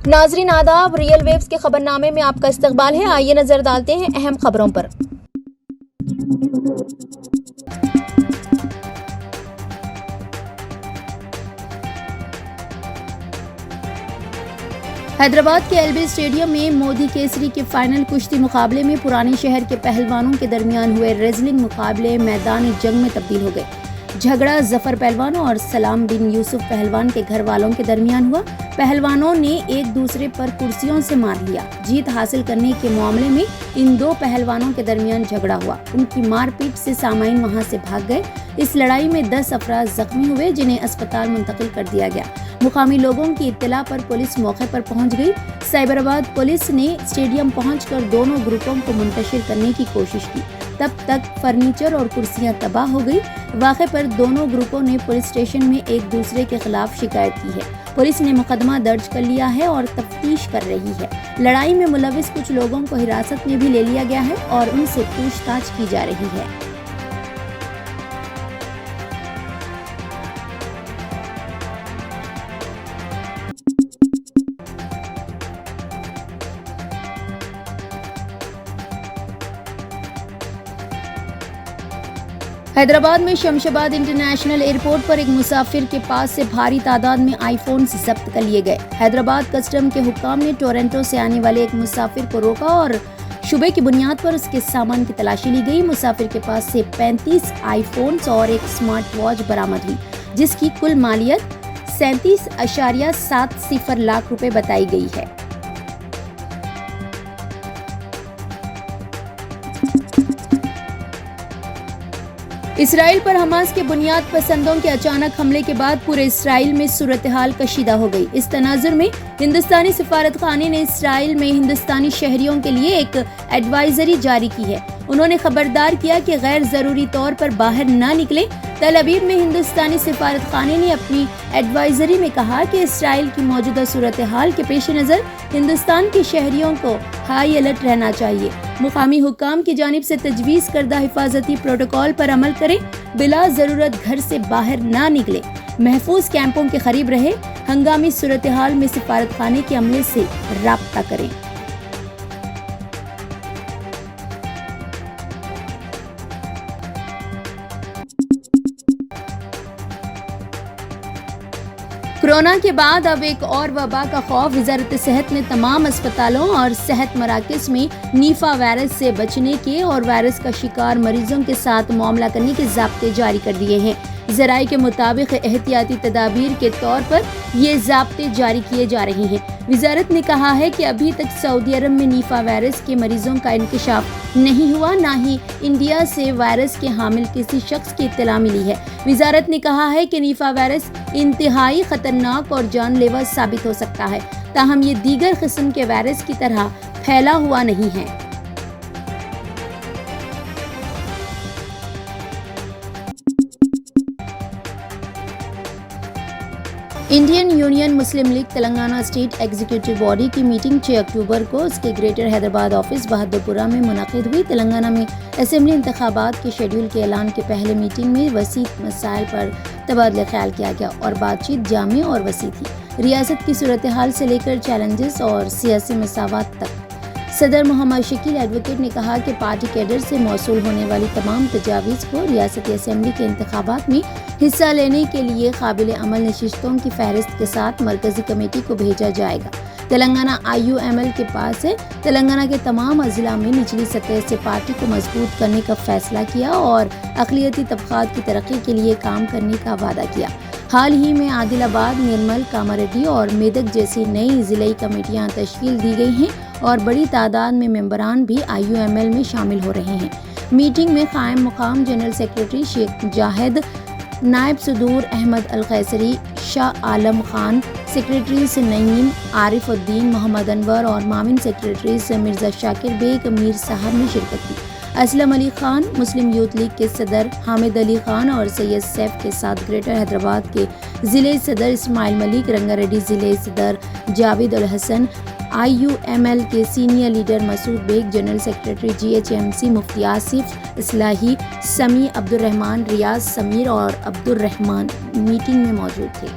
ناظرین آداب، real views کے خبر نامے میں آپ کا استقبال ہے۔ آئیے نظر ڈالتے ہیں اہم خبروں پر۔ حیدرآباد کے ایل بی اسٹیڈیم میں مودی کیسری کے فائنل کشتی مقابلے میں پرانے شہر کے پہلوانوں کے درمیان ہوئے ریزلنگ مقابلے میدان جنگ میں تبدیل ہو گئے۔ جھگڑا ظفر پہلوان اور سلام بن یوسف پہلوان کے گھر والوں کے درمیان ہوا۔ پہلوانوں نے ایک دوسرے پر کرسیوں سے مار لیا۔ جیت حاصل کرنے کے معاملے میں ان دو پہلوانوں کے درمیان جھگڑا ہوا۔ ان کی مار پیٹ سے سامعین وہاں سے بھاگ گئے۔ اس لڑائی میں 10 افراد زخمی ہوئے جنہیں اسپتال منتقل کر دیا گیا۔ مقامی لوگوں کی اطلاع پر پولیس موقع پر پہنچ گئی۔ سائبرآباد پولیس نے اسٹیڈیم پہنچ کر دونوں گروپوں کو منتشر کرنے کی کوشش کی۔ تب تک فرنیچر اور کرسیاں تباہ ہو گئی۔ واقعے پر دونوں گروپوں نے پولیس اسٹیشن میں ایک دوسرے کے خلاف شکایت کی ہے۔ پولیس نے مقدمہ درج کر لیا ہے اور تفتیش کر رہی ہے۔ لڑائی میں ملوث کچھ لوگوں کو حراست میں بھی لے لیا گیا ہے اور ان سے پوچھ تاچھ کی جا رہی ہے۔ حیدرآباد میں شمشاباد انٹرنیشنل ایئرپورٹ پر ایک مسافر کے پاس سے بھاری تعداد میں آئی فونز ضبط کر لیے گئے۔ حیدرآباد کسٹم کے حکام نے ٹورنٹو سے آنے والے ایک مسافر کو روکا اور شبے کی بنیاد پر اس کے سامان کی تلاشی لی گئی۔ مسافر کے پاس سے 35 آئی فونز اور ایک سمارٹ واچ برآمد ہوئی، جس کی کل مالیت 37.70 لاکھ روپے بتائی گئی ہے۔ اسرائیل پر حماس کے بنیاد پسندوں کے اچانک حملے کے بعد پورے اسرائیل میں صورتحال کشیدہ ہو گئی۔ اس تناظر میں ہندوستانی سفارت خانے نے اسرائیل میں ہندوستانی شہریوں کے لیے ایک ایڈوائزری جاری کی ہے۔ انہوں نے خبردار کیا کہ غیر ضروری طور پر باہر نہ نکلیں۔ تل ابیب میں ہندوستانی سفارت خانے نے اپنی ایڈوائزری میں کہا کہ اسرائیل کی موجودہ صورتحال کے پیش نظر ہندوستان کے شہریوں کو ہائی الرٹ رہنا چاہیے۔ مقامی حکام کی جانب سے تجویز کردہ حفاظتی پروٹوکول پر عمل کریں، بلا ضرورت گھر سے باہر نہ نکلیں، محفوظ کیمپوں کے قریب رہیں، ہنگامی صورتحال میں سفارت خانے کے عملے سے رابطہ کریں۔ کورونا کے بعد اب ایک اور وبا کا خوف۔ وزارت صحت نے تمام اسپتالوں اور صحت مراکز میں نیفا وائرس سے بچنے کے اور وائرس کا شکار مریضوں کے ساتھ معاملہ کرنے کے ضابطے جاری کر دیے ہیں۔ ذرائع کے مطابق احتیاطی تدابیر کے طور پر یہ ضابطے جاری کیے جا رہے ہیں۔ وزارت نے کہا ہے کہ ابھی تک سعودی عرب میں نیفا وائرس کے مریضوں کا انکشاف نہیں ہوا، نہ ہی انڈیا سے وائرس کے حامل کسی شخص کی اطلاع ملی ہے۔ وزارت نے کہا ہے کہ نیفا وائرس انتہائی خطرناک اور جان لیوا ثابت ہو سکتا ہے، تاہم یہ دیگر قسم کے وائرس کی طرح پھیلا ہوا نہیں ہے۔ Indian union Muslim league Telangana state executive body کی میٹنگ 6 اکتوبر کو اس کے گریٹر حیدرآباد آفس بہادرپورہ میں منعقد ہوئی۔ تلنگانہ میں اسمبلی انتخابات کے شیڈول کے اعلان کے پہلے میٹنگ میں وسیع مسائل پر تبادلہ خیال کیا گیا اور بات چیت جامع اور وسیع تھی۔ ریاست کی صورتحال سے لے کر چیلنجز اور سیاسی مساوات تک۔ صدر محمد شکیل ایڈوکیٹ نے کہا کہ پارٹی کیڈر سے موصول ہونے والی تمام تجاویز کو ریاستی اسمبلی کے انتخابات میں حصہ لینے کے لیے قابل عمل نشستوں کی فہرست کے ساتھ مرکزی کمیٹی کو بھیجا جائے گا۔ تلنگانہ IUML کے پاس ہے۔ تلنگانہ کے تمام اضلاع میں نچلی سطح سے پارٹی کو مضبوط کرنے کا فیصلہ کیا اور اقلیتی طبقات کی ترقی کے لیے کام کرنے کا وعدہ کیا۔ حال ہی میں عادل آباد، نرمل، کاماریڈی اور میدک جیسی نئی ضلعی کمیٹیاں تشکیل دی گئی ہیں اور بڑی تعداد میں ممبران بھی IUML میں شامل ہو رہے ہیں۔ میٹنگ میں قائم مقام جنرل سیکریٹری شیخ جاہد، نائب صدور احمد القیصری، شاہ عالم خان، سیکریٹریز نعیم، عارف الدین، محمد انور اور معاون سیکریٹریز مرزا شاکر بیگ، میر صاحب نے شرکت کی۔ Aslam Ali Khan, Muslim youth league کے صدر حامد علی خان اور سید سیف کے ساتھ گریٹر حیدرآباد کے ضلعی صدر اسماعیل ملک، رنگا ریڈی ضلعی صدر جاوید الحسن، IUML کے سینئر لیڈر مسعود بیگ، جنرل سیکریٹری GHMC مفتی آصف اصلاحی، سمیع عبدالرحمان، ریاض سمیر اور عبدالرحمان میٹنگ میں موجود تھے۔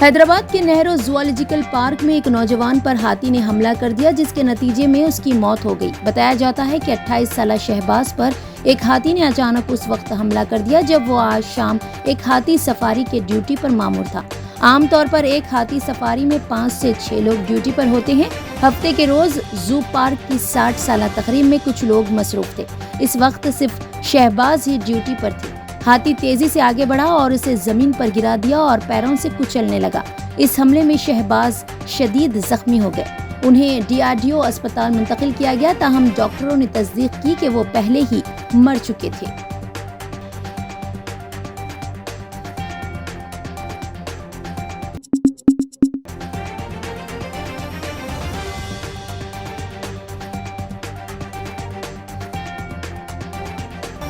حیدرآباد کے نہرو زوالوجیکل پارک میں ایک نوجوان پر ہاتھی نے حملہ کر دیا، جس کے نتیجے میں اس کی موت ہو گئی۔ بتایا جاتا ہے کہ 28 سالہ شہباز پر ایک ہاتھی نے اچانک اس وقت حملہ کر دیا جب وہ آج شام ایک ہاتھی سفاری کے ڈیوٹی پر مامور تھا۔ عام طور پر ایک ہاتھی سفاری میں 5 سے 6 لوگ ڈیوٹی پر ہوتے ہیں۔ ہفتے کے روز زو پارک کی 60 سالہ تقریب میں کچھ لوگ مصروف تھے۔ اس وقت صرف شہباز ہی ڈیوٹی پر تھی۔ ہاتھی تیزی سے آگے بڑھا اور اسے زمین پر گرا دیا اور پیروں سے کچلنے لگا۔ اس حملے میں شہباز شدید زخمی ہو گئے۔ انہیں DRDO اسپتال منتقل کیا گیا، تاہم ڈاکٹروں نے تصدیق کی کہ وہ پہلے ہی مر چکے تھے۔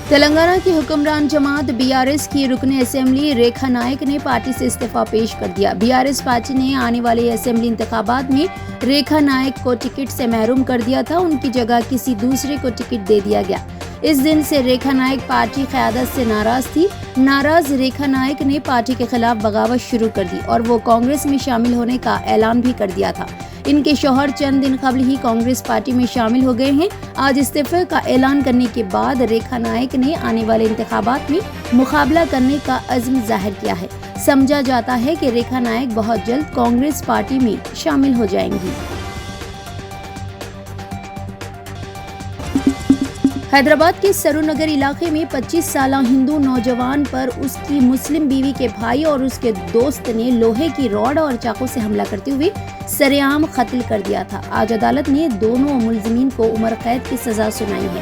تلنگانہ کی حکمران جماعت BRS کی رکن اسمبلی ریکھا نائک نے پارٹی سے استعفیٰ پیش کر دیا۔ BRS پارٹی نے آنے والے اسمبلی انتخابات میں ریکھا نائک کو ٹکٹ سے محروم کر دیا تھا، ان کی جگہ کسی دوسرے کو ٹکٹ دے دیا گیا۔ اس دن سے ریکھا نائک پارٹی قیادت سے ناراض تھی۔ ناراض ریکھا نائک نے پارٹی کے خلاف بغاوت شروع کر دی اور وہ کانگریس میں شامل ہونے کا اعلان بھی کر دیا تھا۔ ان کے شوہر چند دن قبل ہی کانگریس پارٹی میں شامل ہو گئے ہیں۔ آج استعفے کا اعلان کرنے کے بعد ریکھا نائک نے آنے والے انتخابات میں مقابلہ کرنے کا عزم ظاہر کیا ہے۔ سمجھا جاتا ہے کہ ریکھا نائک بہت جلد کانگریس پارٹی میں شامل ہو جائیں گی۔ حیدرآباد کے سرو نگر علاقے میں 25 سالہ ہندو نوجوان پر اس کی مسلم بیوی کے بھائی اور اس کے دوست نے لوہے کی راڈ اور چاقو سے حملہ کرتے ہوئے سرعام قتل کر دیا تھا۔ آج عدالت نے دونوں ملزمین کو عمر قید کی سزا سنائی ہے۔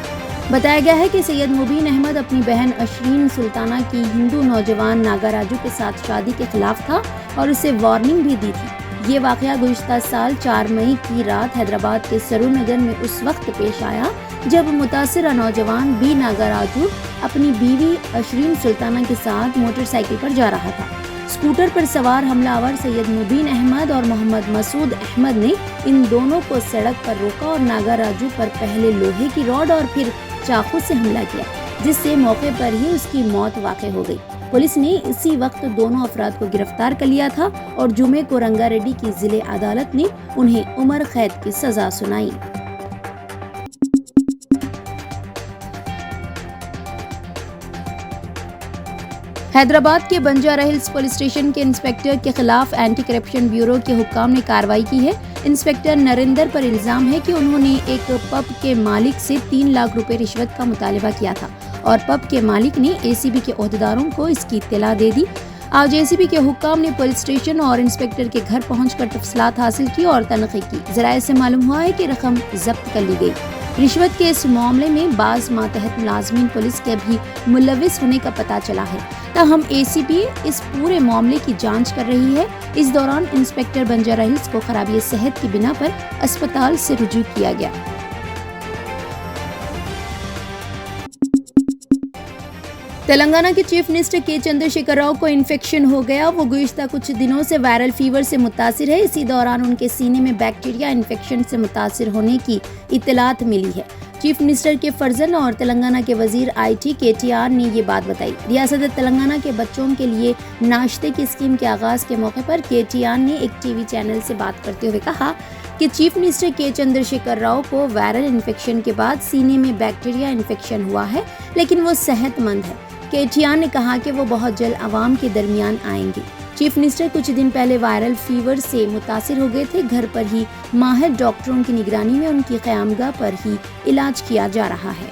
بتایا گیا ہے کہ سید مبین احمد اپنی بہن اشرین سلطانہ کی ہندو نوجوان ناگا راجو کے ساتھ شادی کے خلاف تھا اور اسے وارننگ بھی دی تھی۔ یہ واقعہ گزشتہ سال 4 مئی کی رات حیدرآباد کے سرو نگر میں اس وقت پیش آیا جب متاثرہ نوجوان بی ناگا راجو اپنی بیوی اشرین سلطانہ کے ساتھ موٹر سائیکل پر جا رہا تھا۔ اسکوٹر پر سوار حملہ آور سید مبین احمد اور محمد مسعود احمد نے ان دونوں کو سڑک پر روکا اور ناگا راجو پر پہلے لوہے کی راڈ اور پھر چاقو سے حملہ کیا، جس سے موقع پر ہی اس کی موت واقع ہو گئی۔ پولیس نے اسی وقت دونوں افراد کو گرفتار کر لیا تھا اور جمعے کو رنگا ریڈی کی ضلع عدالت نے انہیں عمر قید کی سزا سنائی۔ حیدرآباد کے بنجارہ ہلز پولیس اسٹیشن کے انسپکٹر کے خلاف اینٹی کرپشن بیورو کے حکام نے کارروائی کی ہے۔ انسپکٹر نریندر پر الزام ہے کہ انہوں نے ایک پب کے مالک سے 3 لاکھ روپے رشوت کا مطالبہ کیا تھا اور پب کے مالک نے ACB کے عہدیداروں کو اس کی اطلاع دے دی۔ آج ACB کے حکام نے پولیس اسٹیشن اور انسپکٹر کے گھر پہنچ کر تفصیلات حاصل کی اور تحقیق کی۔ ذرائع سے معلوم ہوا ہے کہ رقم ضبط کر لی گئی۔ رشوت کے اس معاملے میں بعض ماتحت ملازمین پولیس کے بھی ملوث ہونے کا پتہ چلا ہے، تاہم ACB اس پورے معاملے کی جانچ کر رہی ہے۔ اس دوران انسپکٹر بنجارہ ہلز کو خرابی صحت کی بنا پر اسپتال سے رجوع کیا گیا۔ تلنگانہ کے چیف منسٹر کے چندر شیکھر راؤ کو انفیکشن ہو گیا۔ وہ گزشتہ کچھ دنوں سے وائرل فیور سے متاثر ہے۔ اسی دوران ان کے سینے میں بیکٹیریا انفیکشن سے متاثر ہونے کی اطلاعات ملی ہے۔ چیف منسٹر کے فرزند اور تلنگانہ کے وزیر IT KTR نے یہ بات بتائی۔ ریاست تلنگانہ کے بچوں کے لیے ناشتے کی اسکیم کے آغاز کے موقع پر KTR نے ایک TV چینل سے بات کرتے ہوئے کہا کہ چیف منسٹر کے چندر شیکھر راؤ کو وائرل انفیکشن کے بعد سینے میں بیکٹیریا انفیکشن ہوا ہے، لیکن وہ صحت مند ہے۔ KTR نے کہا کہ وہ بہت جلد عوام کے درمیان آئیں گے۔ چیف منسٹر کچھ دن پہلے وائرل فیور سے متاثر ہو گئے تھے۔ گھر پر ہی ماہر ڈاکٹروں کی نگرانی میں ان کی قیامگاہ پر ہی علاج کیا جا رہا ہے۔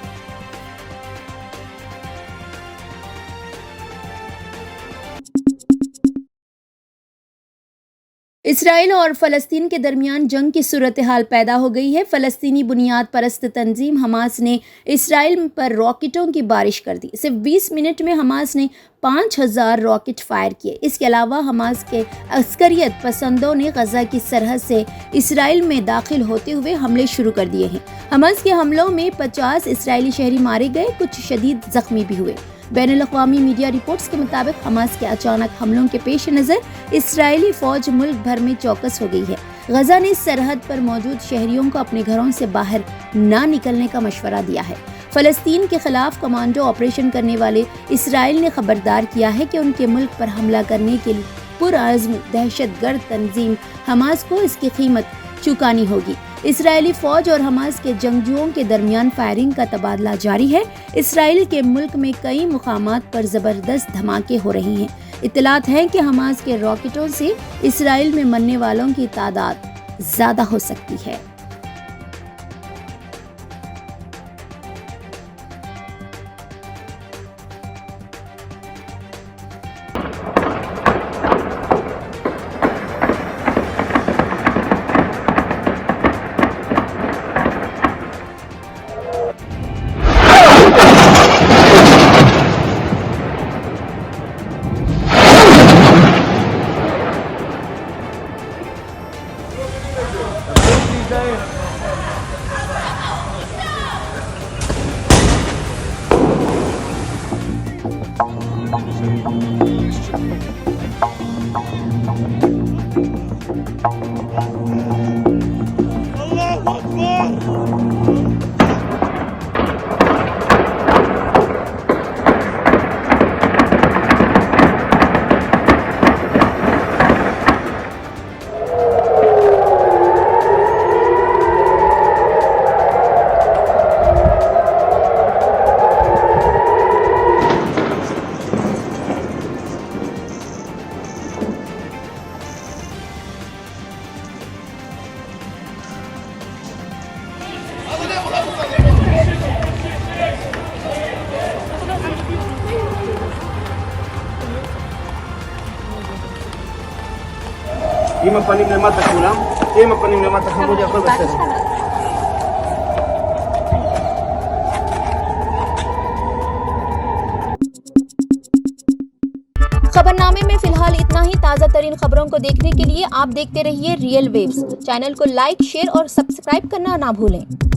اسرائیل اور فلسطین کے درمیان جنگ کی صورتحال پیدا ہو گئی ہے۔ فلسطینی بنیاد پرست تنظیم حماس نے اسرائیل پر راکٹوں کی بارش کر دی۔ صرف 20 منٹ میں حماس نے 5000 راکٹ فائر کیے۔ اس کے علاوہ حماس کے عسکریت پسندوں نے غزہ کی سرحد سے اسرائیل میں داخل ہوتے ہوئے حملے شروع کر دیے ہیں۔ حماس کے حملوں میں 50 اسرائیلی شہری مارے گئے، کچھ شدید زخمی بھی ہوئے۔ بین الاقوامی میڈیا رپورٹس کے مطابق حماس کے اچانک حملوں کے پیش نظر اسرائیلی فوج ملک بھر میں چوکس ہو گئی ہے۔ غزہ نے سرحد پر موجود شہریوں کو اپنے گھروں سے باہر نہ نکلنے کا مشورہ دیا ہے۔ فلسطین کے خلاف کمانڈو آپریشن کرنے والے اسرائیل نے خبردار کیا ہے کہ ان کے ملک پر حملہ کرنے کے پرعزم دہشت گرد تنظیم حماس کو اس کی قیمت چکانی ہوگی۔ اسرائیلی فوج اور حماس کے جنگجوؤں کے درمیان فائرنگ کا تبادلہ جاری ہے۔ اسرائیل کے ملک میں کئی مقامات پر زبردست دھماکے ہو رہے ہیں۔ اطلاعات ہیں کہ حماس کے راکٹوں سے اسرائیل میں مرنے والوں کی تعداد زیادہ ہو سکتی ہے۔ Ima panim na mata kulam, ima panim na mata kamu dia berbeza. خبرنامے میں فی الحال اتنا ہی۔ تازہ ترین خبروں کو دیکھنے کے لیے آپ دیکھتے رہیے ریئل ویوز۔ چینل کو لائک، شیئر اور سبسکرائب کرنا نہ بھولیں۔